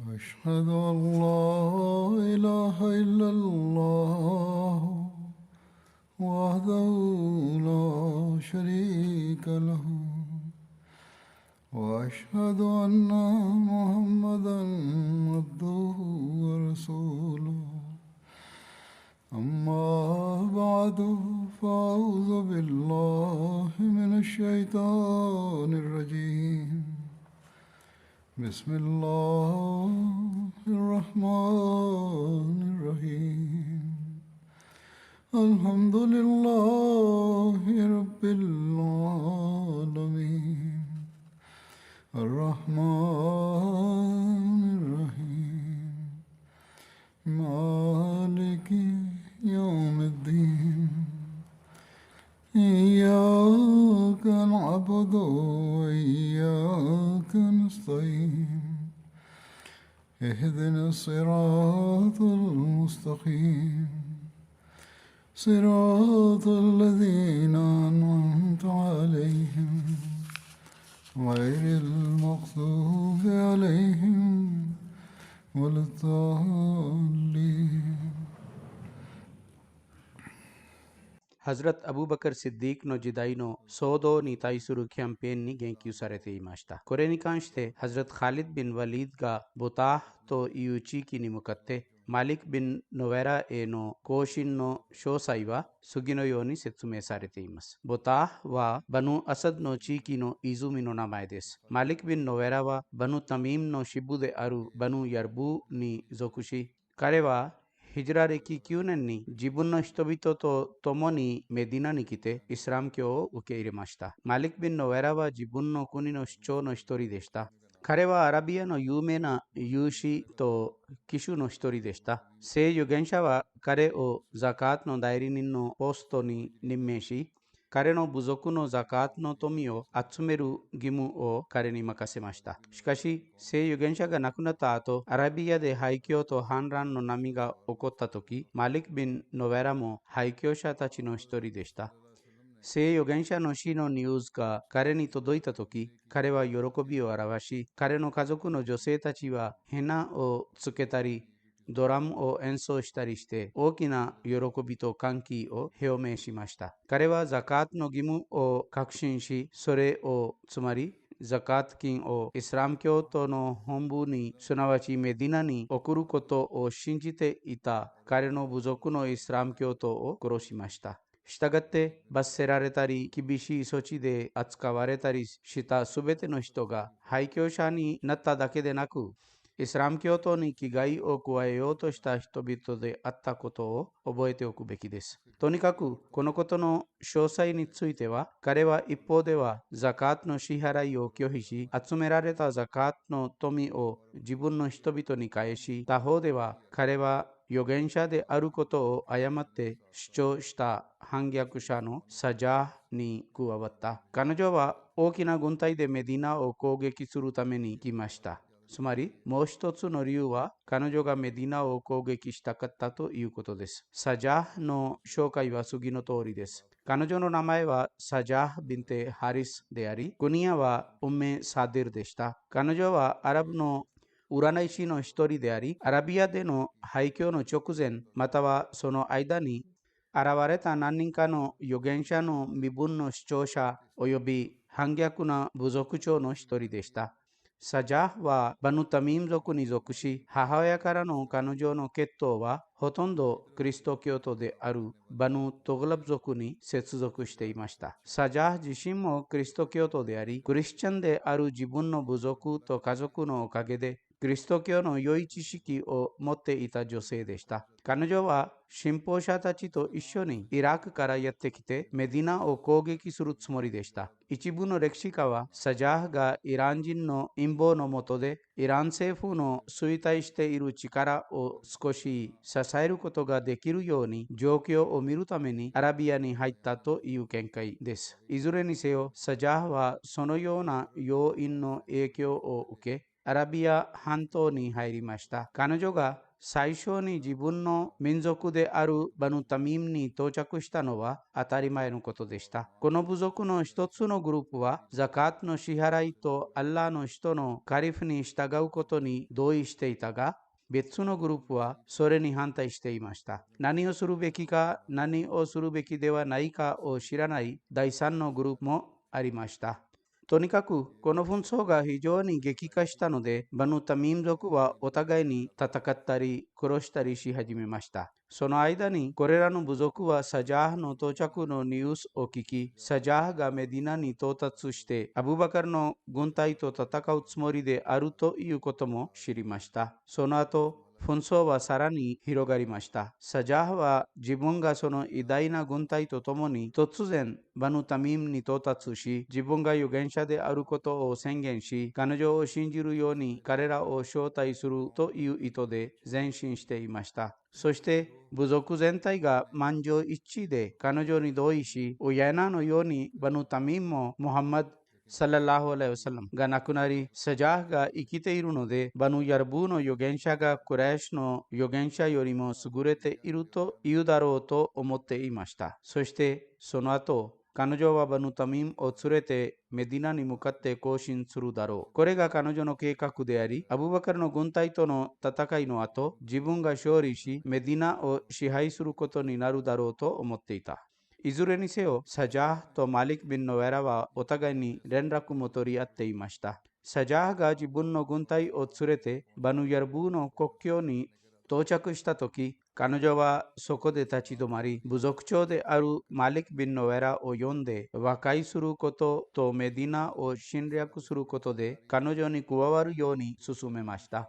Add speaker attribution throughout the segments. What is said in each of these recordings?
Speaker 1: أشهد أن لا إله إلا الله وحده لا شريك له وأشهد أن محمدا عبده ورسوله أما بعد فأعوذ بالله من الشيطان الرجيم بسم الله الرحمن الرحيم الحمد لله رب العالمين الرحمن الرحيم مالك يوم الدين إياك نعبد وإياك نستعين اهدنا الصراط المستقيم صراط الذين أنعمت عليهم غير المغضوب عليهم ولا الضالين.
Speaker 2: ಹಜರತ್ ಅಬೂಬಕರ್ ಸಿದ್ದೀಕ್ ನ ಜಿದಾಯಿನೋ ಸೋದೋ ನಿ ತಾಯಿಸುರು ಕ್ಯಾಂಪೇನ್ ನಿ ಗೆಂಕಿಯು ಸರತೆ ಇಮಾಷ್ಟ ಕೊರೆನಿಕಾಂಶ್ತೆ ಹಜರತ್ ಖಾಲಿದ್ ಬಿನ್ ವಲೀದ್ ಗಾ ಬುತಾಹ್ ತೋ ಇಯುಚಿ ಕಿ ನಿಮುಕತ್ತೆ ಮಾಲಿಕ್ ಬಿನ್ ನೊವೆರಾ ಏನೋ ಕೋಶಿನ್ ನೋ ಶೋಸೈವಾ ಸುಗಿನೋ ಯೋನಿ ಸೆತ್ಸುಮೆ ಸಾರೆತೆ ಇಮಸ್ ಬುತಾಹ್ ವಾ ಬನು ಅಸದ್ ನೋ ಚೀಕಿ ನೋ ಈಜುಮಿ ನೋ ನಮಾಯ್ದೆಸ್ ಮಾಲಿಕ್ ಬಿನ್ ನೊವೆರಾ ವಾ ಬನು ತಮೀಮ್ ನೋ ಶಿಬುದೆ ಅರು ಬನು ಯರ್ಬೂ ನಿ ಜೊಕುಶಿ ಕರೆವಾ ಹಿಜ್ರಾ ರೇಖಿ ಕ್ಯೂನೆನ್ನಿ ಜಿಬುನ್ನ ಸ್ತಬಿತ ತೋ ತೊಮೊನಿ ಮೆದಿನಾ ನಿಕಿತೆ ಇಸ್ರಾಮ್ ಕ್ಯೋ ಉಕೆ ಇರಿಮಾಶ್ತಾ ಮಾಲಿಕ್ ಬಿನ್ ನೊವೆರಾವ ಜಿಬುನ್ನೋ ಕುನಿನೋ ಶೋನೋ ಸ್ಟೋರಿ ದೇಶ್ತಾ ಕರೆವಾ ಅರಬಿಯನೋ ಯೂಮೇನ ಯೂಶಿ ತೋ ಕಿಶುನೋ ಸ್ಟೋರಿ ದೇಶ್ತಾ ಸೇ ಯುಗೆಂಶವ ಕರೆ ಓ ಜಕಾತ್ ನೋ ದೈರಿನಿನ್ನೋ ಪೋಸ್ತೋನಿ ನಿಮ್ಮೇಶಿ ಕರೆನೋ ಬುಜೊಕುನೋ ಜಕಾತ್ ನೋ ತೊಮಿಯೋ ಅತ್ಸುಮೆರು ಗಿಮು ಓ ಕರೆನಿ ಮಕಸೆ ಮಾಶ್ತಾ ಶಿಕಾಶಿ ಸೇ ಯುಗೆಂಶಗ ನಕುನತ ಆತೋ ಅರಬಿಯದೆ ಹೈಕ್ಯೋ ತೋ ಹಾನ್ರಾನ್ ನೋ ನಮಿಗ ಒಕೊತ್ತ ತೊಕಿ ಮಾಲಿಕ್ ಬಿನ್ ನೊವೆರಾಮೋ ಹೈಕ್ಯೋಶಾ ತಚಿನೋ ಸ್ಟೋರಿ ದೇಶ್ತಾ ಸೇ ಯುಗೆಂಶಾ ನೊಶಿನೋ ನ್ಯೂಸ್ ಗ ಕರೆನಿ ತೊದೊಯ್ತ ತೊಕಿ ಕರೆವಾ ಯೊರೊಕೊಬಿಯೋ ಅರವಾಶಿ ಕರೆನೋ ಕಜೊಕುನೋ ಜೊಸೇ ತಚಿವಾ ಹೆನಾ ಓ ಸುಕೆತರಿ ದೊರಾಮ್ ಓ ಎನ್ಸೋ ಇಷ್ಟರಿಷ್ಟೆ ಓಕಿನ ಯೊರೊಕೊಬಿತೋ ಕಂಕಿ ಓ ಹೆಯೋಮೆ ಶಿಮಾಶ್ತಾ ಕರೆವಾ ಜಕಾತ್ ನೊ ಗಿಮು ಓ ಕಕ್ಷಿನ್ಶಿ ಸೊರೆ ಓ ಸುಮರಿ ಜಕಾತ್ ಕಿಂ ಓ ಇಸ್ರಾಮ್ ಕ್ಯೋ ತೋನೋ ಹೊಂಬೂನಿ ಸುನವಚಿ ಮೆದಿನಾನಿ ಒಕುರು ಕೊತೋ ಓ ಶಿಂಜಿತೆ ಇತಾ ಕರೆನೋ ಬುಜೊಕುನೋ ಇಸ್ರಾಮ್ ಕ್ಯೋ ತೋ ಓ ಕುರೋಶಿಮಾಶ್ತಾ Shtagatte bas seraretari kibishi sochide atsukawaretari shita subete no hitoga haikyoshani natta dake de naku Islam kyoto ni kigai o kuwaeyoto shita hitobito de atta koto o oboete okubeki desu. Tonikaku kono koto no shosai ni tsuite wa kare wa ippode wa zakat no shiharai o kyohishi atsumerareta zakat no tomi o jibun no hitobito ni kaeshi tahode wa kare wa ಯೊಗೆಂಶಾ ದೆ ಅರು ಕೊತೋ ಅಯಮತ್ತೆ ಶೋ ಸ್ಟಾ ಹಂಗ್ಯಾಕುಶಾನೋ ಸಜಾ ನಿ ಕುವವತ್ತ ಕನಜೋವ ಓಕಿನ ಗುಂತೈದೆ ಮೆದಿನಾ ಓ ಕೋಗೆ ಕಿಸುರು ತಮೆನಿ ಕಿಮಷ್ಟಾ ಸುಮಾರಿ ಮೋಸ್ತೊತ್ಸು ನೊರಿಯುವ ಕನಜೋಗ ಮೆದಿನಾ ಓ ಕೋಗೆ ಕಿಷ್ಟಕತ್ತತೋ ಇಯು ಕೊತೋ ದೆಸ್ ಸಜಾಹ್ ನೋ ಶೋಕೈವ ಸುಗಿನೋ ತೋರಿ ದೆಸ್ ಕನಜೋನೋ ನಮಾಯವ ಸಜಾಹ್ ಬಿಂತೆ ಹಾರಿಸ್ ದೆ ಅರಿ ಕುನಿಯವ ಉಮ್ಮೆ ಸಾದಿರ್ ದೆಶ್ತಾ ಕನಜೋವ ಅರಬ್ ನೋ ಉರಾನೈಶಿ ನೋ ಹಿಸ್ಟೋರಿ ದೆ ಅರಿ ಅರಬಿಯಾ ದೆ ನೋ ಹೈಕ್ಯೋ ನೋ ಚೊಕುಜೆನ್ ಮತವಾ ಸೊನೋ ಐದಾನಿ ಅರವರೆತ ನನ್ನಿಂಕನೋ ಯೊಗೆಂಶಾ ನೋ ಮಿಬುನ್ ನೋ ಶೋಶಾ ಒಯೊಬಿ ಹಂಗ್ಯಾಕುನ ಬುಜೊಕುಚೋ ನೋ ಹಿಸ್ಟೋರಿ ದೇಶ್ತಾ ಸಜಾಹ್ ವಾ ಬನು ತಮೀಮ್ ಜೊಕುನಿ ಜೊಕುಶಿ ಹಹಾಯಕರನೋ ಕನುಜೋನೋ ಕೆತ್ತೋವಾ ಹೊತೊಂದೋ ಕ್ರಿಸ್ತೋ ಕ್ಯೋತೋ ದೆ ಅರು ಬನು ತೊಗಲಬ್ ಜೊಕುನಿ ಸೆತ್ಸು ಜೊಕುಷ್ಟೆ ಇಮಾಶ್ತಾ ಸಜಾಹ್ ಜಿಶಿಮೋ ಕ್ರಿಸ್ತೋ ಕ್ಯೋತೋ ದೆ ಅರಿ ಕ್ರಿಶ್ಚನ್ ದೆ ಅರು ಜಿಬುನ್ನೋ ಬುಜೊಕು ತೋ ಕಜೊಕುನೋ ಕಗೆದೆ ಕ್ರಿಸ್ತೋ ಕ್ಯೋನೋ ಯೋಯಿಚಿಶಿಕಿ ಓ ಮೊತ್ತೆ ಇತ ಜೊಸೆ ದೇಶ್ತಾ ಕನುಜೋವಾ ಶಿಂಪೋಶಾ ತಚಿತೋ ಇಶ್ಯೋನಿ ಇರಾಕ್ ಕರ ಯತ್ತೆಕಿತೆ ಮೆದಿನಾ ಓ ಕೋಗೆ ಕಿ ಸುರುತ್ ಸ್ಮೊರಿ ದೇಶ್ತಾ ಇಚಿಬುನೋ ರೆಕ್ಷಿಕವ ಸಜಾಹ್ ಗ ಇರಾಂಜಿನ್ ನೋ ಇಂಬೋ ನೋ ಮೊತೊದೆ ಇರಾನ್ ಸೇಫು ನೋ ಸುಯಿತೈಷ್ಟೆ ಇರು ಚಿಕರ ಓ ಸ್ಕೊಶಿ ಸಸೈರು ಕೊತೊಗ ದೆಕಿರು ಯೋನಿ ಜೋಕ್ಯೋ ಓ ಮಿರುತಮೆನಿ ಅರಬಿಯಾನಿ ಹೈತ್ತತೋ ಇಯು ಕೆಂಕೈ ದೆಸ್ ಇಜುರೆನಿ ಸೇಯೋ ಸಜಾಹ್ ವಾ ಸೊನೊಯೋನ ಯೋ ಇನ್ನೋ ಏಕ್ಯೋ ಓ ಉಕೆ ಅರಬಿಯಾ ಹಂತೋನಿ ಹೈರಿಮಾಶ್ತಾ ಕನಜೋಗ 最初に自分の民族であるバヌタミムに到着したのは当たり前のことでした。この部族の一つのグループはザカートの支払いとアッラーの人のカリフに従うことに同意していたが、別のグループはそれに反対していました。何をするべきか何をするべきではないかを知らない第三のグループもありました。とにかくこの紛争が非常に激化したので、バヌタ民族はお互いに戦ったり殺したりし始めました。その間にこれらの部族はサジャーの到着のニュースを聞き、サジャーがメディナに到達してアブバカルの軍隊と戦うつもりであるということも知りました。その後、紛争はさらに広がりました。サジャーは自分がその偉大な軍隊とともに突然バヌタミムに到達し、自分が預言者であることを宣言し、彼女を信じるように彼らを招待するという意図で前進していました。そして部族全体が満場一致で彼女に同意し、ウヤナのようにバヌタミムもムハンマドサララホアライワサラムが亡くなり、サジャーが生きているので、バヌヤルブーの預言者がクレーシュの預言者よりも優れていると言うだろうと思っていました。そしてその後、彼女はバヌタミムを連れてメディナに向かって行進するだろう。これが彼女の計画であり、アブバカルの軍隊との戦いの後、自分が勝利し、メディナを支配することになるだろうと思っていた。いずれにせよ、サジャーとマリク・ビン・ノエラはお互いに連絡も取り合っていました。サジャーが自分の軍隊を連れてバヌヤルブーの国境に到着したとき、彼女はそこで立ち止まり、部族長であるマリク・ビン・ノエラを呼んで和解することとメディナを侵略することで彼女に加わるように進めました。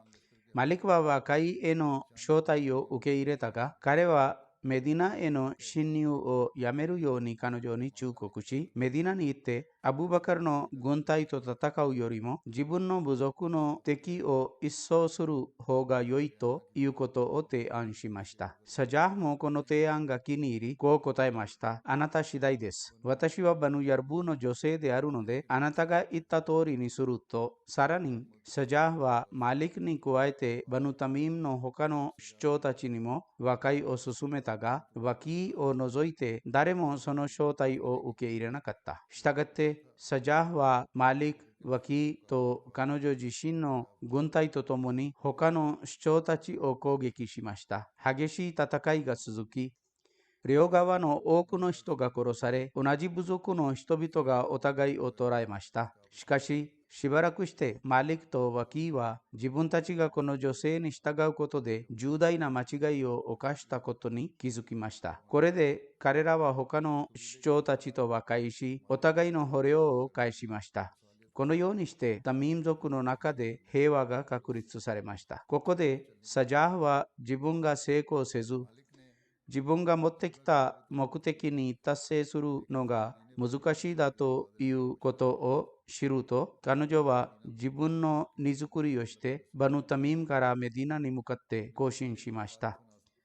Speaker 2: マリクは和解への招待を受け入れたが、彼はメディナへの侵入をやめるように彼女に忠告し、メディナに行ってアブバカルの軍隊と戦うよりも自分の部族の敵を一掃する方が良いということを提案しました。サジャーもこの提案が気に入り、こう答えました。あなた次第です。私はバヌヤルブーの女性であるので、あなたが言った通りにすると、さらにサジャーはマリクに加えてバヌタミムの他の首長たちにも和解を進めたが、ワキを除いて誰もその招待を受け入れなかった。したがってサジャーはマリク、ワキと彼女自身の軍隊とともに他の首長たちを攻撃しました。激しい戦いが続き、両側の多くの人が殺され、同じ部族の人々がお互いを捕らえました。しかし、しばらくしてマリクとワキーは自分たちがこの女性に従うことで重大な間違いを犯したことに気づきました。これで彼らは他の首長たちと和解し、お互いの捕虜を返しました。このようにしてタミム族の中で平和が確立されました。ここでサジャーは自分が成功せず、自分が持ってきた目的に達成するのが難しいだということを知ると、彼女は自分の荷造りをしてバヌタミムからメディナに向かって行進しました。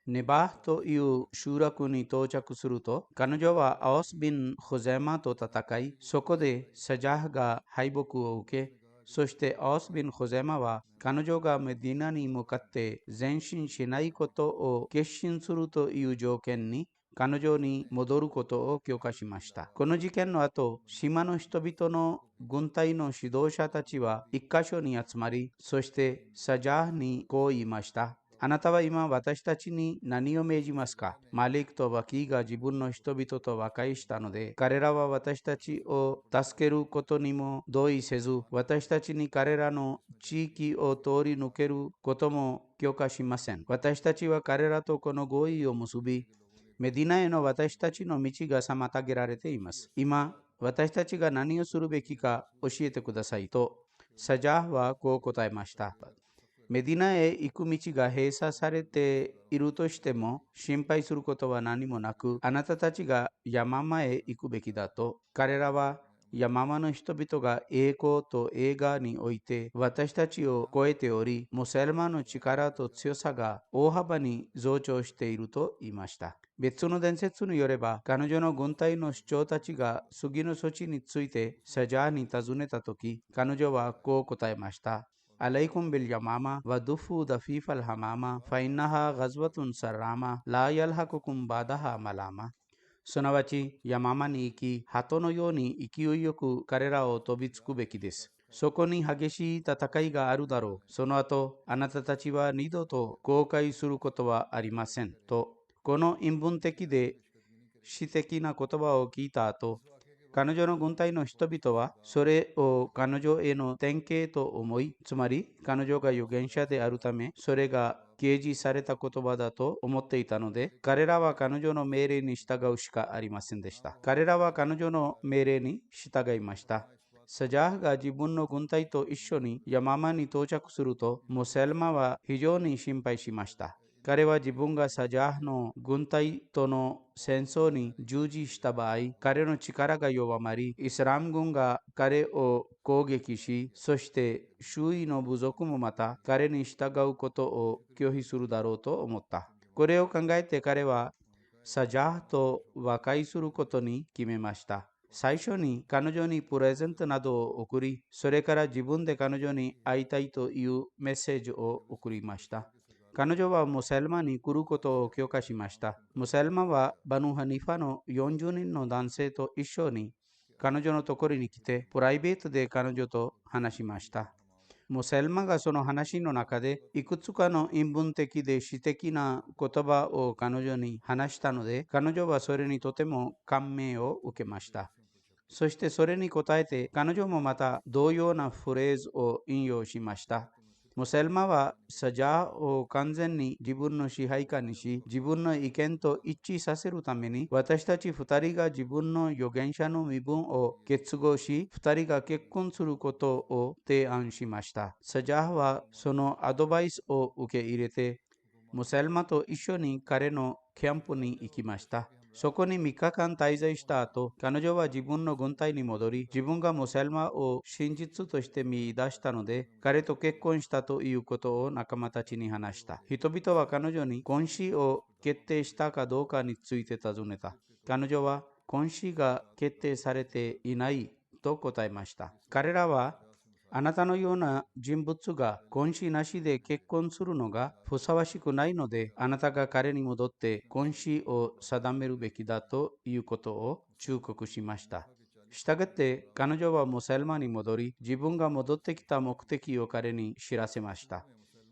Speaker 2: ネバーという集落に到着すると、彼女はアオスビン・ホゼマと戦い、そこでサジャーが敗北を受け、そしてアオスビン・ホゼマは彼女がメディナに向かって前進しないことを決心するという条件に彼女に戻ることを許可しました。この事件の後、島の人々の軍隊の指導者たちは一箇所に集まり、そしてサジャーにこう言いました。あなたは今私たちに何を命じますか？マリクとワキが自分の人々と和解したので、彼らは私たちを助けることにも同意せず、私たちに彼らの地域を通り抜けることも許可しません。私たちは彼らとこの合意を結び、メディナへの私たちの道が妨げられています。今、私たちが何をするべきか教えてくださいと、サジャーはこう答えました。メディナへ行く道が閉鎖されているとしても心配することは何もなく、あなたたちが山間へ行くべきだと。彼らは山間の人々が栄光と栄華において私たちを超えており、ムセルマンの力と強さが大幅に増長していると言いました。別の伝説によれば、彼女の軍隊の首長たちが次の措置についてサジャーに尋ねたとき、彼女はこう答えました。عليكم باليمامة ودفوا دفيف الحمامة فإنها غزوة سرامة لا يلحقكم بعدها ملامة. すなわち山間に行き、鳩のように勢いよく彼らを飛びつくべきです。そこに激しい戦いがあるだろう。その後、あなたたちは二度と後悔することはありません。と、この陰文的で詩的な言葉を聞いた後、彼女の軍隊の人々はそれを彼女への典型と思い、つまり彼女が預言者であるため、それが掲示された言葉だと思っていたので、彼らは彼女の命令に従うしかありませんでした。彼らは彼女の命令に従いました。サジャーが自分の軍隊と一緒に山間に到着すると、ムセルマは非常に心配しました。彼は自分がサジャーの軍隊との戦争に従事した場合、彼の力が弱まり、イスラム軍が彼を攻撃し、そして周囲の部族もまた彼に従うことを拒否するだろうと思った。これを考えて彼はサジャーと和解することに決めました。最初に彼女にプレゼントなどを送り、それから自分で彼女に会いたいというメッセージを送りました。彼女はムセルマに来ることを許可しました。ムセルマはバヌハニファの40人の男性と一緒に彼女のところに来て、プライベートで彼女と話しました。ムセルマがその話の中で、いくつかの陰文的で詩的な言葉を彼女に話したので、彼女はそれにとても感銘を受けました。そしてそれに応えて、彼女もまた同様なフレーズを引用しました。ムセルマはサジャーを完全に自分の支配下にし、自分の意見と一致させるために、私たち二人が自分の預言者の身分を結合し、二人が結婚することを提案しました。サジャーはそのアドバイスを受け入れて、ムセルマと一緒に彼のキャンプに行きました。そこに3日間滞在した後、彼女は自分の軍隊に戻り、自分がムセルマを真実として見出したので、彼と結婚したということを仲間たちに話した。人々は彼女に婚死を決定したかどうかについて尋ねた。彼女は婚死が決定されていないと答えました。彼らはあなたのような人物が婚死なしで結婚するのがふさわしくないので、あなたが彼に戻って婚死を定めるべきだということを忠告しました。したがって彼女はムセルマに戻り、自分が戻ってきた目的を彼に知らせました。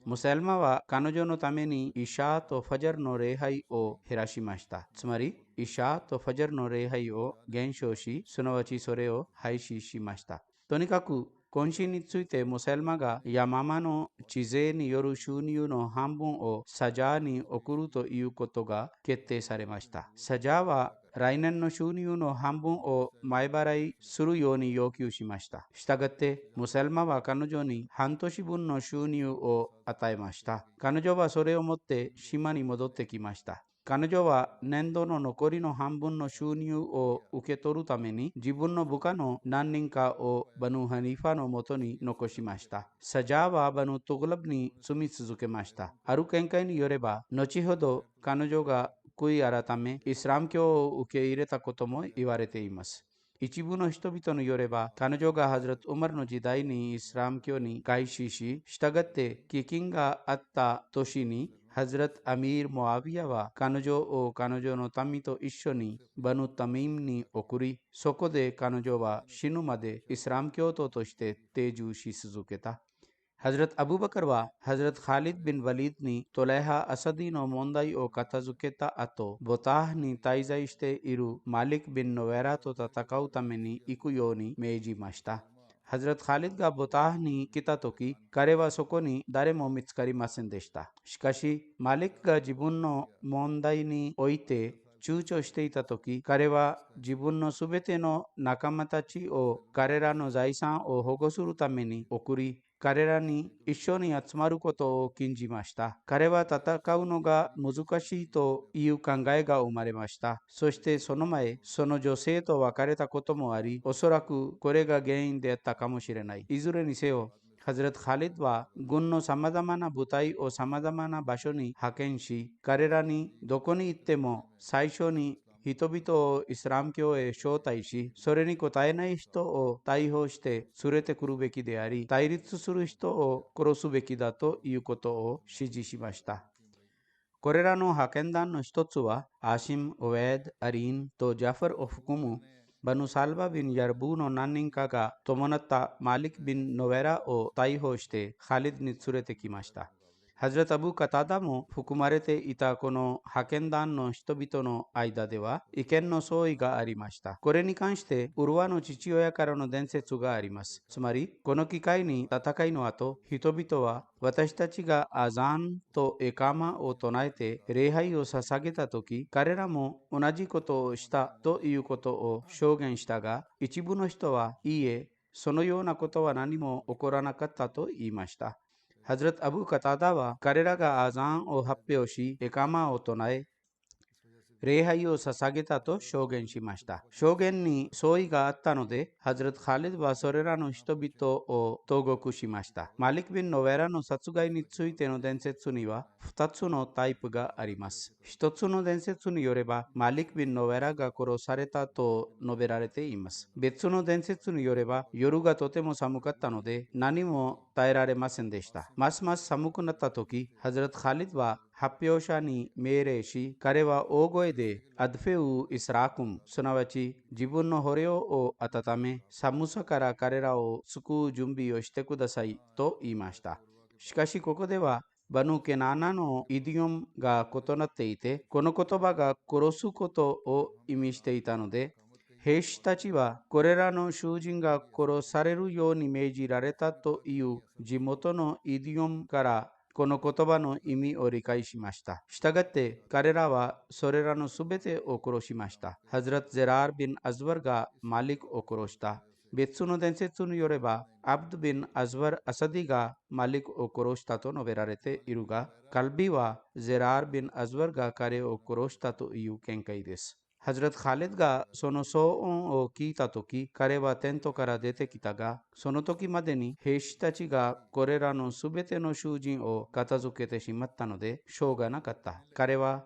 Speaker 2: ムセルマは彼女のためにイシャーとファジャルの礼拝を減らしました。つまり、イシャーとファジャルの礼拝を減少し、すなわちそれを廃止しました。とにかく、婚死についてムセルマがヤママの知税による収入の半分をサジャーに送るということが決定されました。サジャーは来年の収入の半分を前払いするように要求しました。したがって、ムセルマは彼女に半年分の収入を与えました。彼女はそれを持って島に戻ってきました。彼女は年度の残りの半分の収入を受け取るために自分の部下の何人かをバヌハニファのもとに残しました。サジャーはバヌトグラブに住み続けました。ある見解によれば、後ほど彼女が悔い改め、イスラム教を受け入れたことも言われています。一部の人々によれば、彼女がハズラト・ウマルの時代にイスラム教に改宗し、従って飢饉があった年にハズラト・アミール・モアビヤは彼女を彼女の民と一緒にバヌ・タミムに送り、そこで彼女は死ぬまでイスラム教徒として定住し続けた。ハズラト・アブバカルはハズラト・カリド・ビン・ワリードにトレハ・アサディの問題を片付けた後、ボターに滞在しているマリク・ビン・ノエラと戦うために行くように命じました。ハズラト・カリドがボターに来たとき、彼はそこに誰も見つかりませんでした。しかし、マリクが自分の問題において躊躇していたとき、彼は自分のすべての仲間たちを彼らの財産を保護するために送り、彼らに一緒に集まることを禁じました。彼は戦うのが難しいという考えが生まれました。そしてその前、その女性と別れたこともあり、おそらくこれが原因であったかもしれない。いずれにせよ、ハズラト・カリドは軍の様々な部隊を様々な場所に派遣し、彼らにどこに行っても最初に人々をイスラム教へ招待し、それに応えない人を逮捕して連れてくるべきであり、対立する人を殺すべきだということを指示しました。これらの派遣団の一つは、アーシム、オウェード、アリンとジャファルを含むバヌサルバビン・ヤルブーの何人かが伴ったマリク・ビン・ノベラを逮捕してカリドに連れてきました。ハズラト・アブ・カタダも含まれていたこの派遣団の人々の間では意見の相違がありました。これに関してウルワの父親からの伝説があります。つまり、この機会に戦いの後、人々は私たちがアザーンとエカマを唱えて礼拝を捧げたとき、彼らも同じことをしたということを証言したが、一部の人はいいえ、そのようなことは何も起こらなかったと言いました。ハズラト・アブ・カタダは彼らがアザーンを発表し、エカマを唱え、礼拝を捧げたと証言しました。証言に相違があったので、ハズラト・カリドはそれらの人々を投獄しました。マリク・ビン・ノベラの殺害についての伝説には2つのタイプがあります。一つの伝説によれば、マリク・ビン・ノベラが殺されたと述べられています。別の伝説によれば、夜がとても寒かったので何も耐えられませんでした。ますます寒くなった時、ハズラト・カリドは発表者に命令し、彼は大声でアドフェウ・イスラークム、すなわち自分の捕虜を温め、寒さから彼らを救う準備をしてくださいと言いました。しかしここではバヌケナナのイディオムが異なっていて、この言葉が殺すことを意味していたので、兵士たちはこれらの囚人が殺されるように命じられたという地元のイディオムからこの言葉の意味を理解しました。したがって彼らはそれらのすべてを殺しました。ハズラト・ゼラー・ビン・アズワルがマリクを殺した。別の伝説によれば、アブド・ビン・アズワル・アサディがマリクを殺したと述べられているが、カルビはゼラー・ビン・アズワルが彼を殺したという見解です。ハズラト・カリドがその騒音を聞いたとき、彼はテントから出てきたが、その時までに兵士たちがこれらのすべての囚人を片付けてしまったので、しょうがなかった。彼は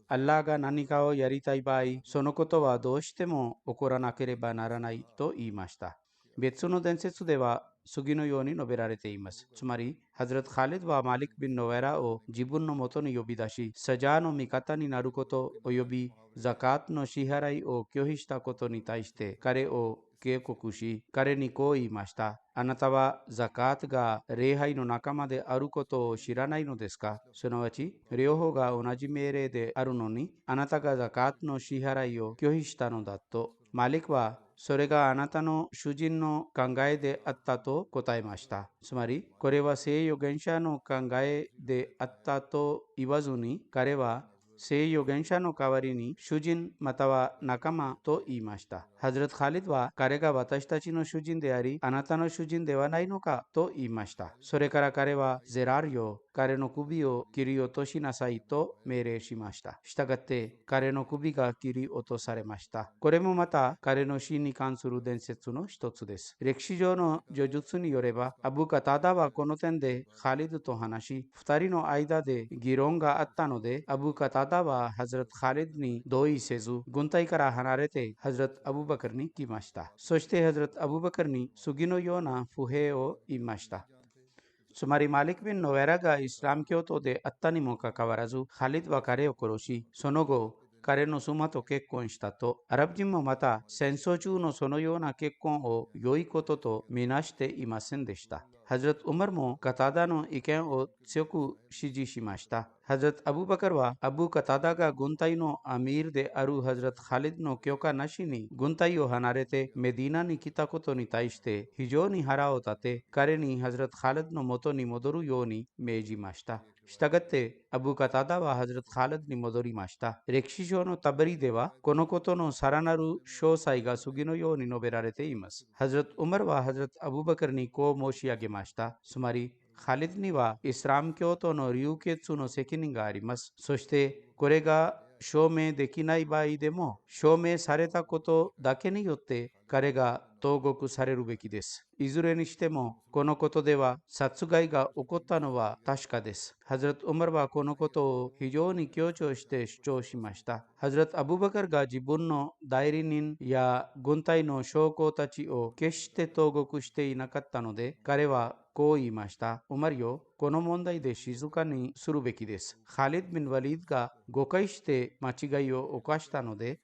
Speaker 2: アッラーが何かをやりたい場合、そのことはどうしても起こらなければならないと言いました。別の伝説では次のように述べられています。つまり、ハズラト・カリドはマリク・ビン・ノベラを自分のもとに呼び出し、サジャーの味方になること及びザカートの支払いを拒否したことに対して彼を警告し、彼にこう言いました。あなたはザカートが礼拝の仲間であることを知らないのですか？すなわち、両方が同じ命令であるのに、あなたがザカートの支払いを拒否したのだと。マリクはそれがあなたの主人の考えであったと答えました。つまり、これは聖預言者の考えであったと言わずに、彼は聖預言者の代わりに主人または仲間と言いました。ハズラト・カリドは彼が私たちの主人であり、あなたの主人ではないのかと言いました。それから彼はゼラーリを彼の首を切り落としなさいと命令しました。したがって彼の首が切り落とされました。これもまた彼の死に関する伝説の一つです。歴史上の叙述によれば、アブカタダはこの点でカリドと話し、二人の間で議論があったので、アブカタダはハズラト・カリドに同意せず、軍隊から離れてハズラト・アブバカルに来ました。そしてハズラト・アブバカルに次のような不平を言いました。つまりマリク・ビン・ノベラがイスラム教徒であったにもかかわらず、カリドは彼を殺し、その後、彼の妻と結婚したと、アラブ人もまた戦争中のそのような結婚を良いこととみなしていませんでした。ハズラト・ウマルもカタダの意見を強く支持しました。ハズラト・アブバカルはアブ・カタダが軍隊のアミールであるハズラト・カリドの許可なしに軍隊を離れてメディナに来たことに対して非常に腹を立て、彼にハズラト・カリドの元に戻るように命じました。したがって、アブ・カタダはハズラト・カリドに戻りました。歴史上のタブリでは、このことのさらなる詳細が次のように述べられています。ハズラト・ウマルはハズラト・アブバカルにこう申し上げました。つまり、カリドにはイスラム教徒の流血の責任があります。そして、これが証明できない場合でも、証明されたことだけによって彼が投獄されるべきです。いずれにしても、このことでは殺害が起こったのは確かです。ハズラト・ウマルはこのことを非常に強調して主張しました。ハズラト・アブバカルが自分の代理人や軍隊の将校たちを決して投獄していなかったので、彼はこう言いました。ウマルよ、この問題で静かにするべきです。ハリド・ビン・ワリードが誤解して間違いを犯したので、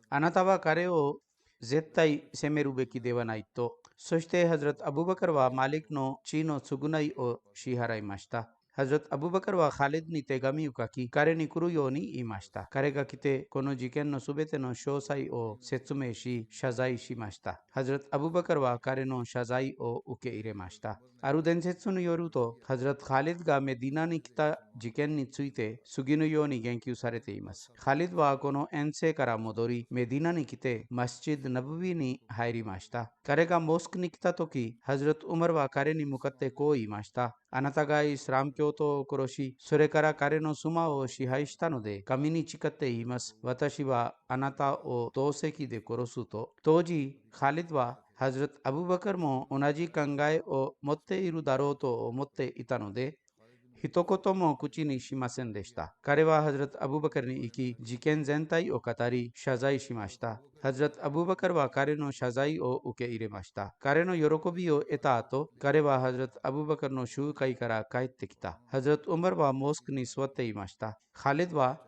Speaker 2: あなたは彼を絶対責めるべきではないと。そしてハズラト・アブバカルはマリクの地の償いを支払いました。ハズラト・アブバカルはハリドに手紙を書き、彼に来るように言いました。彼が来て、この事件のすべての詳細を説明し、謝罪しました。ハズラト・アブバカルは彼の謝罪を受け入れました。ある伝説によると、ハズラト・ハリドがメディナに来た事件について、次のように言及されています。ハリドはこの遠征から戻り、メディナに来て、マスジッド・ナブビに入りました。彼がモスクに来た時、ハズラト・ウマルは彼に向かってこう言いました。あなたがイスラム教徒を殺し、それから彼の妻を支配したので、神に誓って言います。私はあなたを投石で殺すと。当時、ハリドはハズラト・アブバカルも同じ考えを持っているだろうと思っていたので、一言も口にしませんでした。彼はハズラト・アブバカルに行き、事件全体を語り、謝罪しました。ハズラト・アブバカルは彼の謝罪を受け入れました。彼の喜びを得た後、彼はハズラト・アブバカルの集会から帰ってきた。ハズラト・ウマルはモスクに座っていました。ハリドは、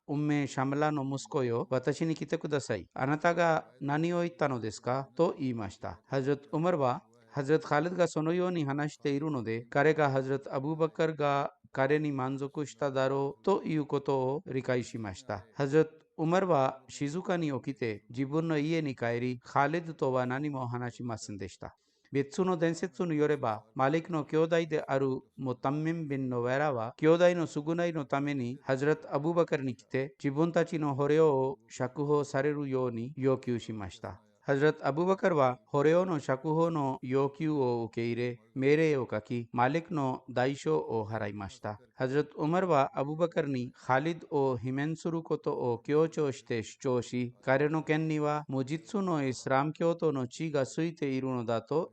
Speaker 2: ウンメ・シャムラの息子よ、私に来てください。あなたが何を言ったのですかと言いました。ハズラト・ウマルは、ハズラト・ハリドがそのように話しているので、彼がハズラト・アブバカルが彼に満足しただろうということを理解しました。ハズラト・ウマルは静かに起きて自分の家に帰り、ハリドとは何も話しませんでした。別の伝説によれば、マリクの兄弟であるムタンミン・ビンのウェラは、兄弟の償いのためにハズラト・アブバカルに来て、自分たちの捕虜を釈放されるように要求しました。ハズラト・アブバカルは捕虜の釈放の要求を受け入れ、命令を書き、マリクの代償を払いました。ハズラト・ウマルはアブバカルにハリドを罷免することを強調して主張し、彼の件には無実のイスラム教徒の血がついているのだと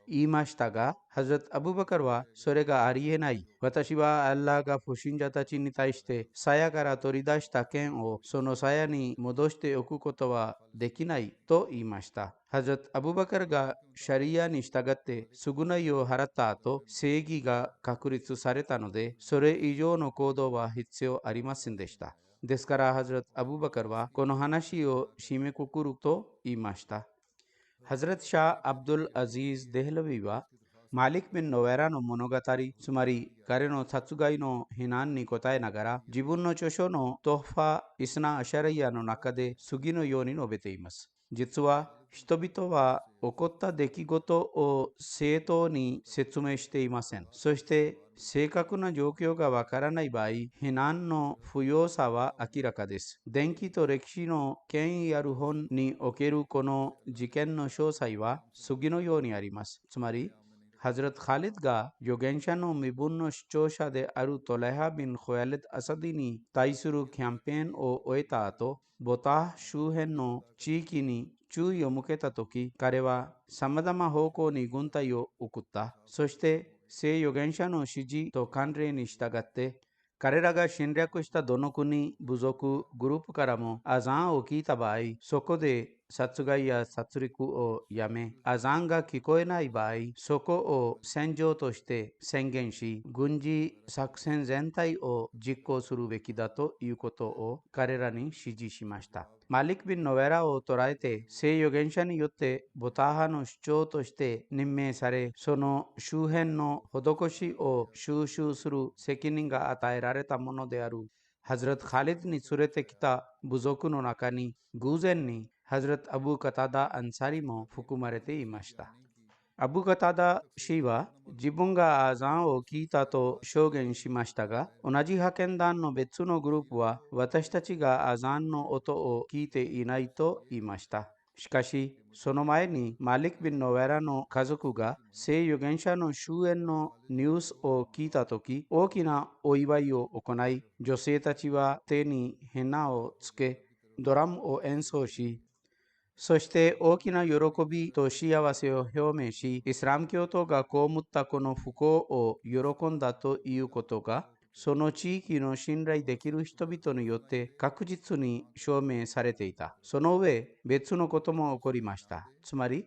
Speaker 2: 言いましたが、ハズラト・アブバカルはそれがありえない。私はアッラーが不信者たちに対して鞘から取り出した剣をその鞘に戻しておくことはできないと言いました。ハズラト・アブバカルがシャリアに従って償いを払った後、正義が確立されたので、それ以上の行動は必要ありませんでした。ですから、ハズラト・アブバカルはこの話を締めくくると言いました。ハズラト・シャー・アブドゥル・アジーズ・デヘルビは、マリク・ビン・ノエラの物語、つまり彼の殺害の非難に答えながら、自分の著書のトファ・イスナ・アシャリアの中で次のように述べています。実は人々は起こった出来事を正当に説明していません。そして正確な状況がわからない場合、非難の不要さは明らかです。伝記と歴史の権威ある本におけるこの事件の詳細は次のようにあります。つまり、ハズラト・ハリドが預言者の身分の主張者であるトレハ・ビン・ホヤレト・アサディに対するキャンペーンを終えた後、ボター周辺の地域に注意を向けたとき、彼は様々方向に軍隊を送った。そして聖預言者の指示と慣例に従って、彼らが侵略したどの国、部族、グループからもアザンを聞いた場合、そこで殺害や殺戮をやめ、アザンが聞こえない場合、そこを戦場として宣言し、軍事作戦全体を実行するべきだということを彼らに指示しました。マリク・ビン・ノエラを捕らえて、聖預言者によってボター派の主張として任命され、その周辺の施しを収集する責任が与えられたものである。ハズラト・ハリドに連れてきた部族の中に偶然にハズラト・アブ・カタダ・アンサリも含まれていました。アブ・カタダ氏は自分がアザンを聞いたと証言しましたが、同じ派遣団の別のグループは私たちがアザンの音を聞いていないと言いました。しかし、その前にマリク・ビン・ノエラの家族が聖預言者の終焉のニュースを聞いたとき、大きなお祝いを行い、女性たちは手にヘナをつけ、ドラムを演奏し、そして大きな喜びと幸せを表明し、イスラム教徒が被ったこの不幸を喜んだということが、その地域の信頼できる人々によって確実に証明されていた。その上、別のことも起こりました。つまり、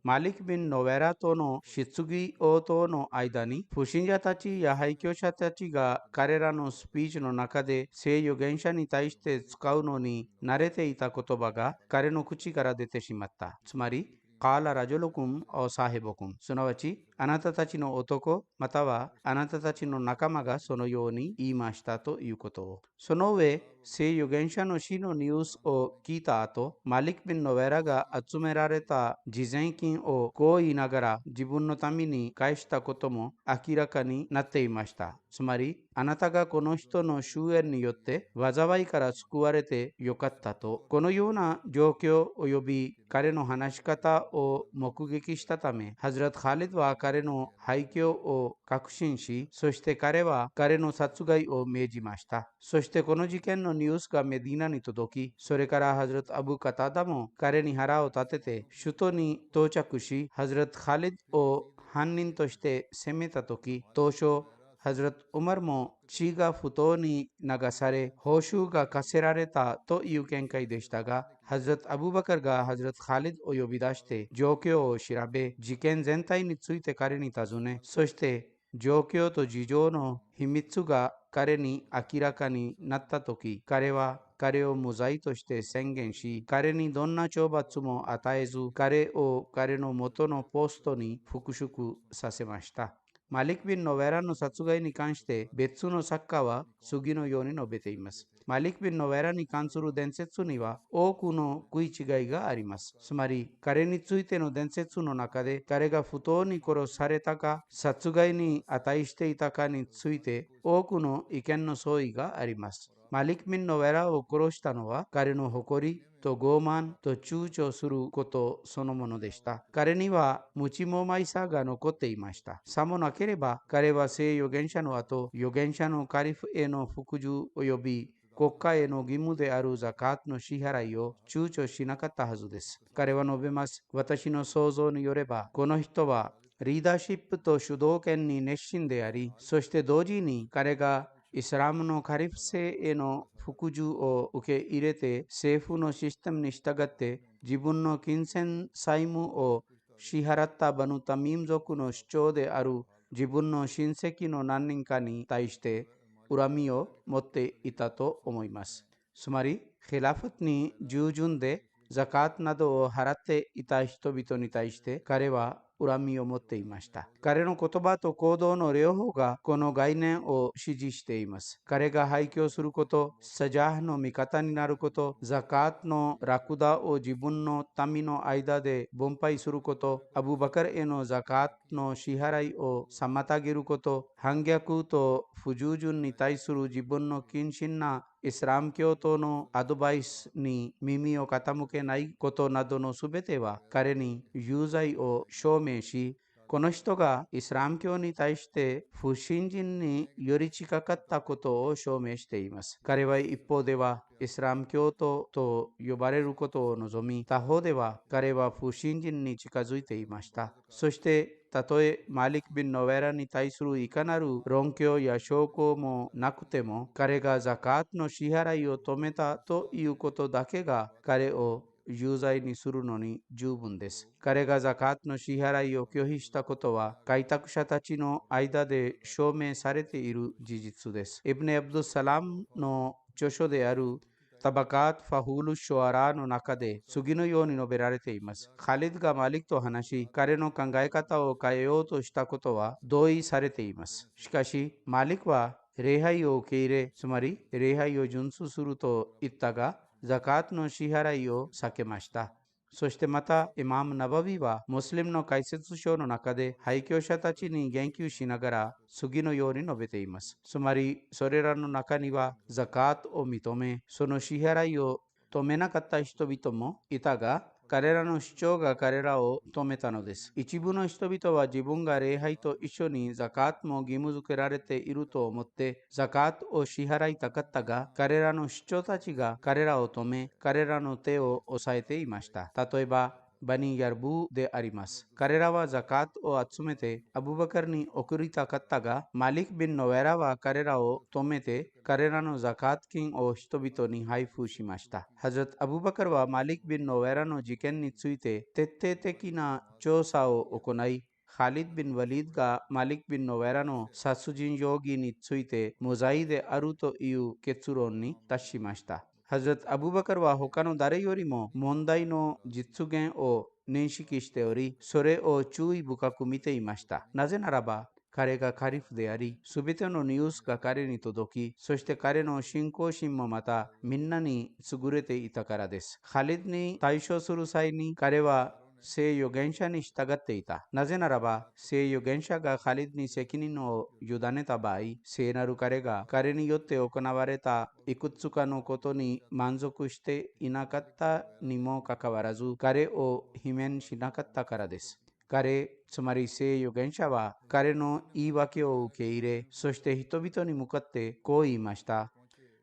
Speaker 2: マリク・ビン・ノベラとの質疑応答の間に、不信者たちや廃墟者たちが彼らのスピーチの中で聖預言者に対して使うのに慣れていた言葉が彼の口から出てしまった。つまり、カーラ・ラジョルクム・オ・サヘボクム。すなわち、あなたたちの男、またはあなたたちの仲間がそのように言いましたということを。その上、聖預言者の死のニュースを聞いた後、マリク・ビン・ノベラが集められた慈善金をこう言いながら自分のために返したことも明らかになっていました。つまり、あなたがこの人の終焉によって災いから救われてよかったと、このような状況及び彼の話し方を目撃したため、ハズラト・ハリドは彼の廃墟を確信し、そして彼は彼の殺害を命じました。そしてこの事件のニュースがメディナに届き、それからハズラト・アブ・カタダも彼に腹を立てて首都に到着し、ハズラト・ハリドを犯人として責めたとき、当初ハズラト・ウマルも血が不当に流され、報酬が課せられたという見解でしたが、ハズラト・アブバカルがハズラト・ハリドを呼び出して状況を調べ、事件全体について彼に尋ね、そして状況と事情の秘密が彼に明らかになったとき、彼は彼を無罪として宣言し、彼にどんな懲罰も与えず、彼を彼の元のポストに復職させました。マリク・ビン・ノベラの殺害に関して別の作家は次のように述べています。マリク・ビン・ノベラに関する伝説には多くの食い違いがあります。つまり彼についての伝説の中で彼が不当に殺されたか殺害に値していたかについて多くの意見の相違があります。マリク・ビン・ノベラを殺したのは彼の誇りと傲慢と躊躇することそのものでした。彼には無知もまいさが残っていました。さもなければ彼は聖預言者の後、預言者のカリフへの服従及び国家への義務であるザカートの支払いを躊躇しなかったはずです。彼は述べます。私の想像によれば、この人はリーダーシップと主導権に熱心であり、そして同時に彼がイスラムのカリフ制への服従を受け入れて政府のシステムに従って自分の金銭債務を支払ったバヌタミム族の主張である自分の親戚の何人かに対して恨みを持っていたと思います。つまり、ヒラファトに従順でザカートなどを払っていた人々に対して彼は恨みを持っていました。彼の言葉と行動の両方がこの概念を支持しています。彼が廃墟すること、サジャーの味方になること、ザカートのラクダを自分の民の間で分配すること、アブバカルへのザカートの支払いを妨げること、反逆と不従順に対する自分の謹慎なイスラム教徒のアドバイスに耳を傾けないことなどのすべては彼に有罪を証明し、この人がイスラム教に対して不信心により近かったことを証明しています。彼は一方ではイスラム教徒と呼ばれることを望み、他方では彼は不信心に近づいていました。そしてたとえマリク・ビン・ノベラに対するいかなる論拠や証拠もなくても、彼がザカートの支払いを止めたということだけが彼を有罪にするのに十分です。彼がザカートの支払いを拒否したことは開拓者たちの間で証明されている事実です。イブネ・アブドゥサラムの著書であるタバカート・ファフール・シュアラーの中で次のように述べられています。カリドがマリクと話し、彼の考え方を変えようとしたことは同意されています。しかし、マリクは礼拝を受け入れ、つまり礼拝を遵守すると言ったが、ザカートの支払いを避けました。そしてまた、イマーム・ナバビは、ムスリムの解説書の中で、廃墟者たちに言及しながら、次のように述べています。つまり、それらの中には、ザカートを認め、その支払いを止めなかった人々もいたが、彼らの主張が彼らを止めたのです。一部の人々は自分が礼拝と一緒にザカートも義務付けられていると思ってザカートを支払いたかったが、彼らの主張たちが彼らを止め、彼らの手を押さえていました。例えばバニヤルブであります。彼らはザカートを集めてアブバカルに送りたかったが、マリク・ビン・ノエラは彼らを止めて彼らのザカート金を人々に配布しました。ハズラト・アブバカルはマリク・ビン・ノエラの事件について徹底的な調査を行い、ハリド・ビン・ワリードがマリク・ビン・ノエラの殺人容疑について無罪であるという結論に達しました。ハズラト・アブバカルは他の誰よりも問題の実現を認識しており、それを注意深く見ていました。なぜならば、彼がカリフであり、すべてのニュースが彼に届き、そして彼の信仰心もまたみんなに優れていたからです。ハリドに対処する際に彼は聖預言者に従っていた。なぜならば、聖預言者がカリドに責任を委ねた場合、聖なる彼が彼によって行われたいくつかのことに満足していなかったにもかかわらず、彼を罷免しなかったからです。彼、つまり聖預言者は彼の言い訳を受け入れ、そして人々に向かってこう言いました。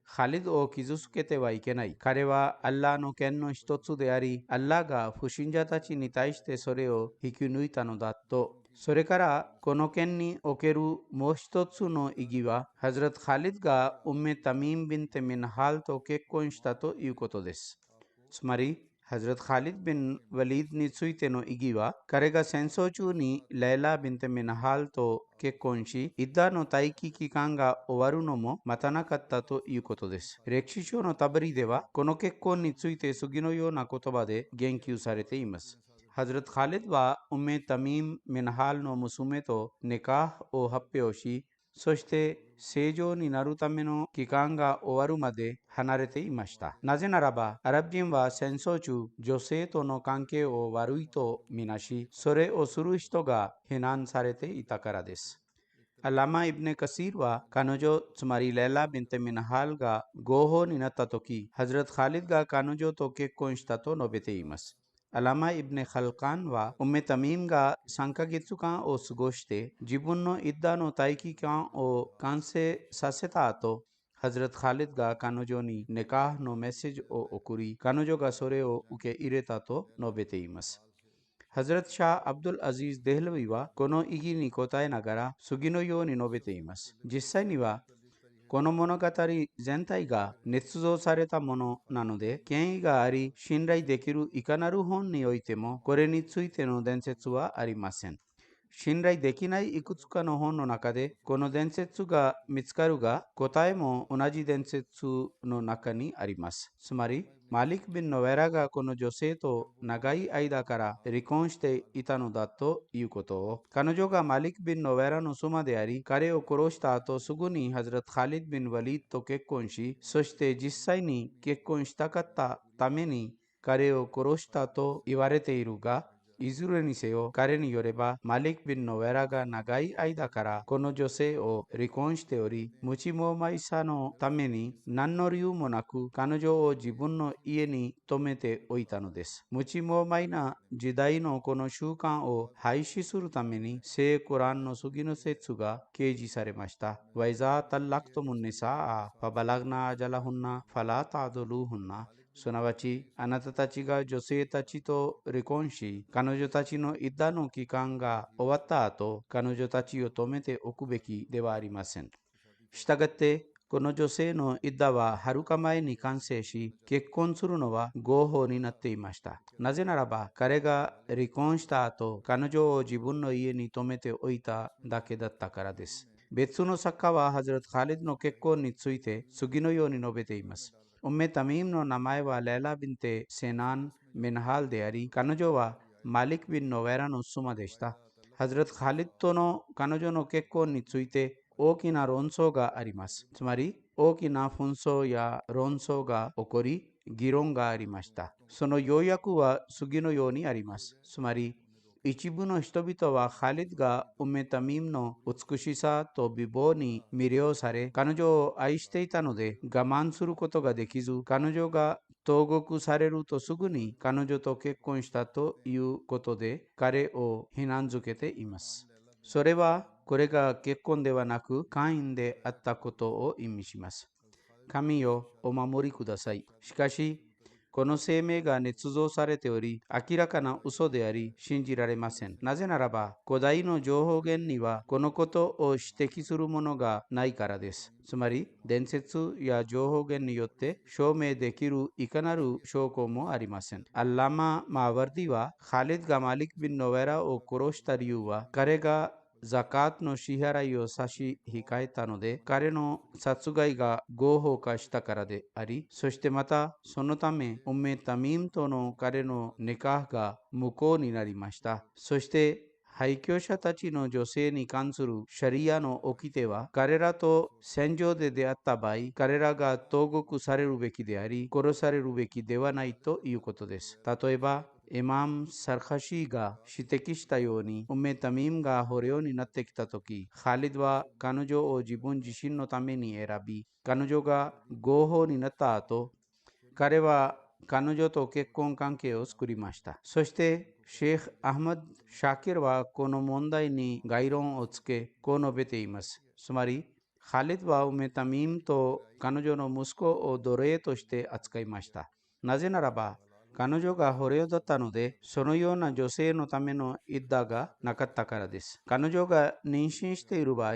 Speaker 2: ハリドを傷つけてはいけない。彼はアッラーの剣の一つであり、アッラーが不信者たちに対してそれを引き抜いたのだと。それからこの件におけるもう一つの意義は、ハズラト・ハリドがタミン・ビンテ・ミンハルと結婚したということです。つまり、ハズラト・ハリド・ビン・ワリードについての意義は、彼が戦争中にレイラ・ビンテ・ミナハルと結婚し、イッダの待機期間が終わるのも待たなかったということです。歴史書のタブリでは、この結婚について次のような言葉で言及されています。ハズラト・ハリドはタミン・ミナハルの娘とネカーを発表し、そして正常になるための期間が終わるまで離れていました。なぜならば、アラブ人は戦争中、女性との関係を悪いとみなし、それをする人が非難されていたからです。アラマ・イブネ・カシールは彼女、つまりレラ・ビンテ・ミナハルが合法になった時、ハズラト・ハリドが彼女と結婚したと述べています。アラマ・イブネ・ハルカンは、タミンが3ヶ月間を過ごして、自分のイッダの待機期間を完成させた後、ハズラト・ハリドが彼女にネカーのメッセージを送り、彼女がそれを受け入れたと述べています。ハズラト・シャー・アブドゥル・アジーズ・デヘルビはこの意義に答えながら次のように述べています。実際にはこの物語全体が捏造されたものなので、権威があり信頼できるいかなる本においてもこれについての伝説はありません。信頼できないいくつかの本の中でこの伝説が見つかるが、答えも同じ伝説の中にあります。つまり、マリク・ビン・ノエラがこの女性と長い間から離婚していたのだということを、彼女がマリク・ビン・ノエラの妻であり、彼を殺した後すぐにハズラト・ハリド・ビン・ワリードと結婚し、そして実際に結婚したかったために彼を殺したと言われているが、いずれにせよ彼によればマリク・ビン・ノエラが長い間からこの女性を離婚しており、無知もまいさのために何の理由もなく彼女を自分の家に泊めておいたのです。無知もまいな時代のこの習慣を廃止するために聖コランの次の説が掲示されました。ワイザータッラクトムンニサーファバラグナアジャラフンナファラタドルフンナ、すなわち、あなたたちが女性たちと離婚し、彼女たちのイッダの期間が終わった後、彼女たちを止めておくべきではありません。したがって、この女性のイッダははるか前に完成し、結婚するのは合法になっていました。なぜならば、彼が離婚した後、彼女を自分の家に泊めておいただけだったからです。別の作家は、ハズラト・ハリドの結婚について次のように述べています。タミームの名前はレイラ・ビンテ・セナン・ミンハルであり、彼女はマリク・ビン・ノエラの妻でした。ハズラト・ハリドとの彼女の結婚について大きな論争があります。つまり、大きな紛争や論争が起こり、議論がありました。その要約は次のようにあります。つまり、一部の人々はハリドがタミムの美しさと美貌に魅了され、彼女を愛していたので我慢することができず、彼女が投獄されるとすぐに彼女と結婚したということで彼を非難づけています。それはこれが結婚ではなく会員であったことを意味します。神よ、お守りください。しかし、この声明が捏造されており、明らかな嘘であり、信じられません。なぜならば、古代の情報源には、このことを指摘するものがないからです。つまり、伝説や情報源によって証明できるいかなる証拠もありません。アッラマ・マーワルディは、カリドがマリク・ビン・ノベラを殺した理由は、彼がザカートの支払いを差し控えたので、彼の殺害が合法化したからであり、そしてまたそのため、タミムとの彼のネカーが無効になりました。そして廃墟者たちの女性に関するシャリアの掟は、彼らと戦場で出会った場合、彼らが投獄されるべきであり、殺されるべきではないということです。例えば、イマム・サルカシーが指摘したように、タミムが捕虜になってきたとき、ハリドは彼女を自分自身のために選び、彼女が合法になった後、彼は彼女と結婚関係を作りました。そして、シェイク・アフマド・シャキルはこの問題に概論をつけ、こう述べています。つまり、ハリドはタミムと彼女の息子を奴隷として扱いました。なぜならば、彼女が捕虜だったので、そのような女性のためのイッダがなかったからです。彼女が妊娠している場合、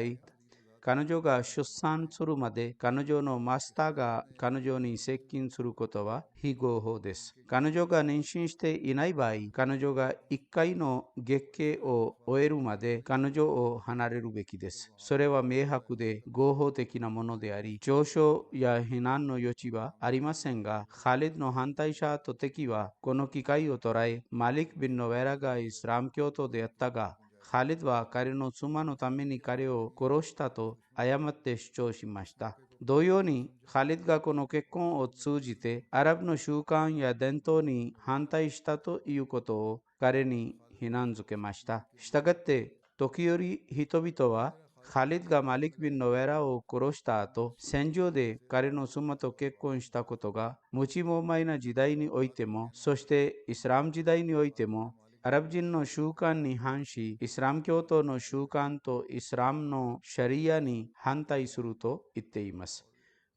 Speaker 2: 彼女が出産するまで彼女のマスターが彼女に接近することは非合法です。彼女が妊娠していない場合、彼女が1回の月経を終えるまで彼女を離れるべきです。それは明白で合法的なものであり、上昇や非難の余地はありませんが、ハリドの反対者と敵はこの機会を捉え、マリク・ビン・ノベラがイスラム教徒であったが、ハリドは彼の妻のために彼を殺したと誤って主張しました。同様に、ハリドがこの結婚を通じてアラブの習慣や伝統に反対したということを彼に非難づけました。したがって、時折人々はハリドがマリク・ビン・ノベラを殺した後、戦場で彼の妻と結婚したことが無知も前な時代においても、そしてイスラム時代においても、アラブ人の習慣に反し、イスラム教徒の習慣とイスラムのシャリアに反対すると言っています。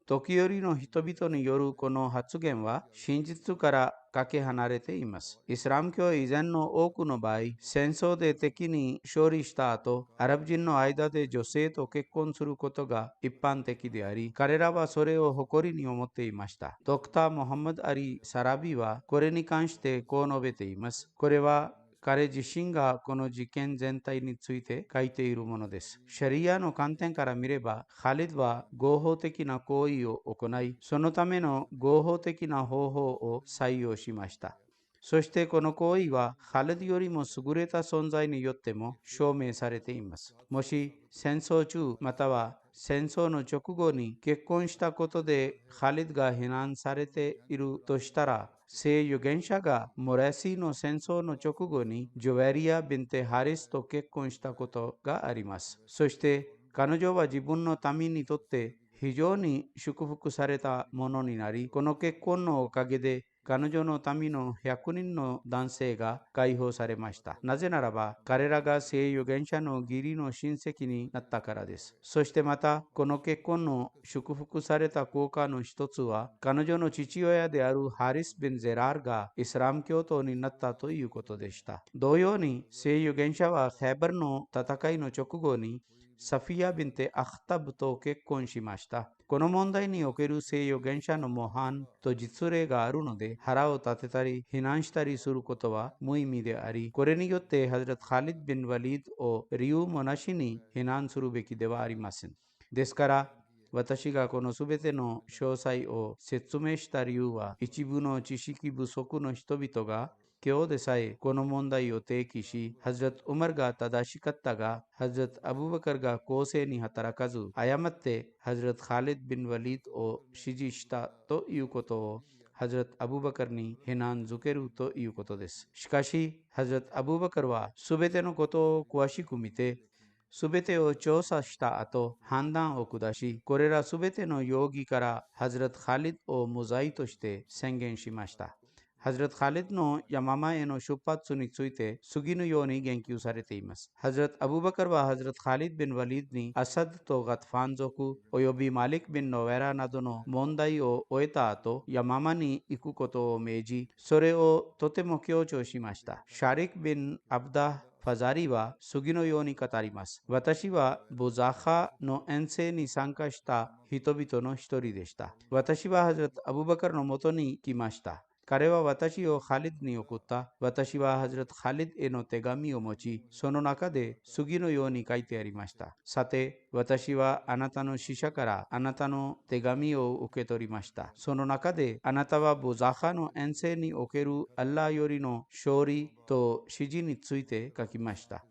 Speaker 2: 時折の人々によるこの発言は真実からかけ離れています。イスラム教以前の多くの場合、戦争で敵に勝利した後、アラブ人の間で女性と結婚することが一般的であり、彼らはそれを誇りに思っていました。ドクター・モハンマド・アリ・サラビはこれに関してこう述べています。これは彼自身がこの事件全体について書いているものです。シャリアの観点から見れば、ハリドは合法的な行為を行い、そのための合法的な方法を採用しました。そしてこの行為はハリドよりも優れた存在によっても証明されています。もし戦争中または戦争の直後に結婚したことでハリドが非難されているとしたら、聖預言者がモレシの戦争の直後にジョエリア・ビンテ・ハリスと結婚したことがあります。そして彼女は自分の民にとって非常に祝福されたものになり、この結婚のおかげで彼女の民の100人の男性が解放されました。なぜならば、彼らが聖預言者の義理の親戚になったからです。そしてまた、この結婚の祝福された効果の一つは、彼女の父親であるハリス・ビン・ゼラールがイスラム教徒になったということでした。同様に、聖預言者はヘバルの戦いの直後に、サフィア・ビンテ・アフタブと結婚しました。この問題における聖預言者の模範と実例があるので、腹を立てたり非難したりすることは無意味であり、これによってハズラト・ハリド・ビン・ワリードを理由もなしに非難するべきではありません。ですから、私がこのすべての詳細を説明した理由は、一部の知識不足の人々が今日でさえこの問題を提起し、ハズラト・ウマルが正しかったが、ハズラト・アブバカルが公正に働かず、誤ってハズラト・ハリド・ビン・ワリードを支持したということを、ハズラト・アブバカルに非難づけるということです。しかし、ハズラト・アブバカルはすべてのことを詳しく見て、すべてを調査した後、判断を下し、これらすべての容疑からハズラト・カリドを無罪として宣言しました。ハズラト・カリドのヤママへの出発について次のように言及されています。ハズラト・アブバカルはハズラト・カリド・ビン・ワリドにアサドとガトファン族およびマリク・ビン・ノウェラなどの問題を終えた後、ヤママに行くことを命じ、それをとても強調しました。シャリク・ビン・アブダファザリは次のように語ります。私はブザハの遠征に参加した人々の一人でした。私はハズラト・アブバカルのもとに来ました。彼は私をハリドに送った。私はハズラト・ハリドへの手紙を持ち、その中で次のように書いてありました。さて、私はあなたの使者からあなたの手紙を受け取りました。その中で、あなたはブザハの遠征におけるアッラーよりの勝利と指示について書きました。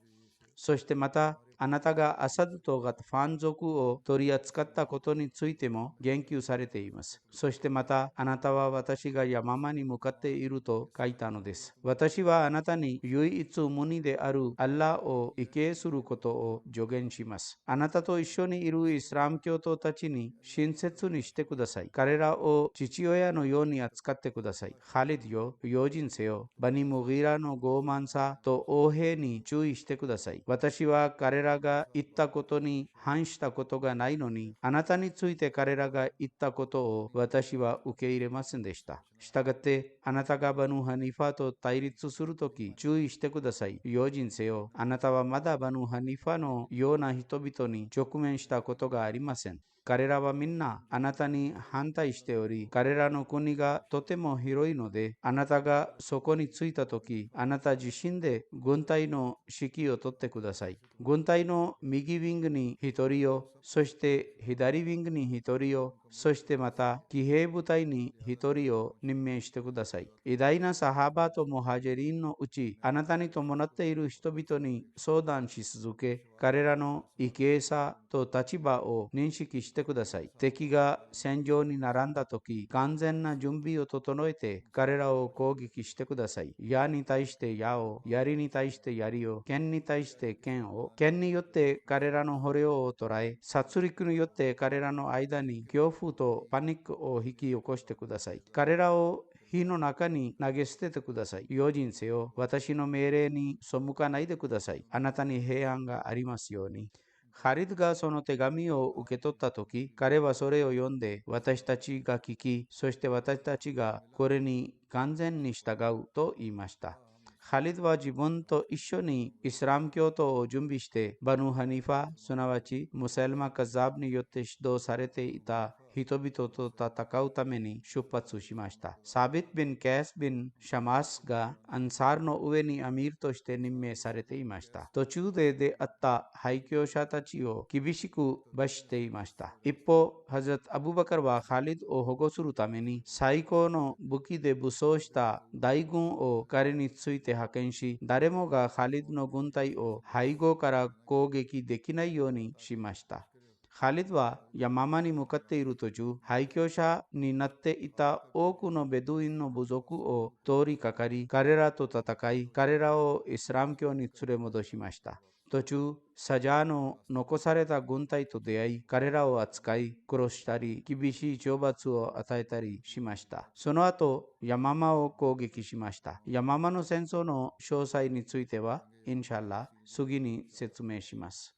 Speaker 2: そしてまた、あなたがアサドとガトファン族を取り扱ったことについても言及されています。そしてまた、あなたは私がヤママに向かっていると書いたのです。私はあなたに唯一無二であるアッラーを畏敬することを助言します。あなたと一緒にいるイスラム教徒たちに親切にしてください。彼らを父親のように扱ってください。ハリドよ、用心せよ。バニムギラの傲慢さと横兵に注意してください。私は彼らが言ったことに反したことがないのに、あなたについて彼らが言ったことを私は受け入れませんでした。したがって、あなたがバヌハニファと対立するとき、注意してください。用心せよ。あなたはまだバヌハニファのような人々に直面したことがありません。彼らはみんなあなたに反対しており、彼らの国がとても広いので、あなたがそこに着いたとき、あなた自身で軍隊の指揮を取ってください。軍隊の右ウィングに一人を、そして左ウィングに一人を、そしてまた騎兵部隊に一人を任命してください。偉大なサハバとムハジェリンのうち、あなたに伴っている人々に相談し続け、彼らの畏敬さと立場を認識してください。敵が戦場に並んだとき、完全な準備を整えて彼らを攻撃してください。矢に対して矢を、槍に対して槍を、剣に対して剣を、剣によって彼らの捕虜を捕らえ、殺戮によって彼らの間に恐怖とパニックを引き起こしてください。彼らを火の中に投げ捨ててください。用心せよ。私の命令に背かないでください。あなたに平安がありますように。ハリドがその手紙を受け取ったとき、彼はそれを読んで、私たちが聞き、そして私たちがこれに完全に従うと言いました。ハリドは自分と一緒にイスラム教徒を準備して、バヌハニファ、すなわちムセルマ・カザーブによって指導されていた人々と戦うために出発しました。サビット・ビン・ケース・ビン・シャマスがアンサーの上にアミールとして任命されていました。途中で出会った廃墟者たちを厳しく罰していました。一方、ハザラト・アブバカルはハリドを保護するために最高の武器で武装した大軍を彼について派遣し、誰もがハリドの軍隊を背後から攻撃できないようにしました。ハリドはヤママに向かっている途中、廃墟者になっていた多くのベドウィンの部族を通りかかり、彼らと戦い、彼らをイスラム教に連れ戻しました。途中、サジャーの残された軍隊と出会い、彼らを扱い、殺したり、厳しい懲罰を与えたりしました。その後、ヤママを攻撃しました。ヤママの戦争の詳細については、インシャアラ、次に説明します。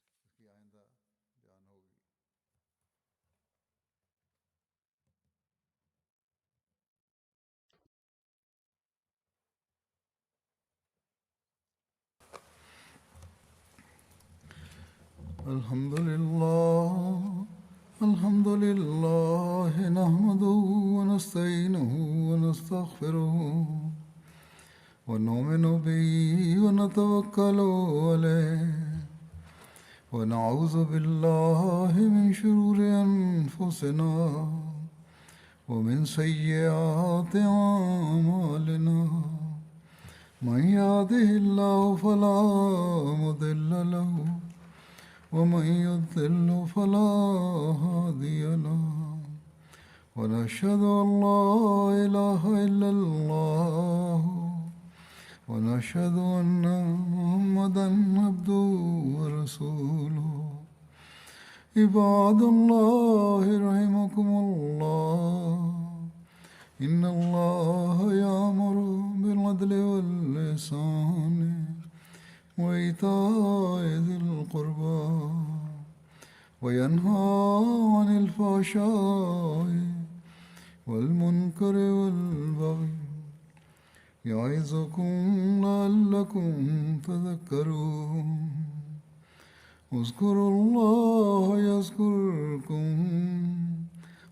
Speaker 1: الحمد لله الحمد لله نحمده ونستعينه ونستغفره ونؤمن به ونتوكل عليه ونعوذ بالله من شرور أنفسنا ومن سيئات أعمالنا من يهده الله فلا مضل له ومن يضلل فلا هادي له ونشهد أن لا إله إلا الله ونشهد أن محمدا عبده ورسوله عباد الله رحمكم الله إن الله يأمر بالعدل والإحسان وإيتاء ذي القربى وينهى عن الفحشاء والمنكر والبغي يعظكم لعلكم تذكرون اذكروا الله يذكركم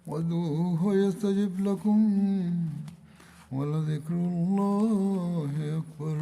Speaker 1: وادعوه يستجب لكم ولذكر الله أكبر.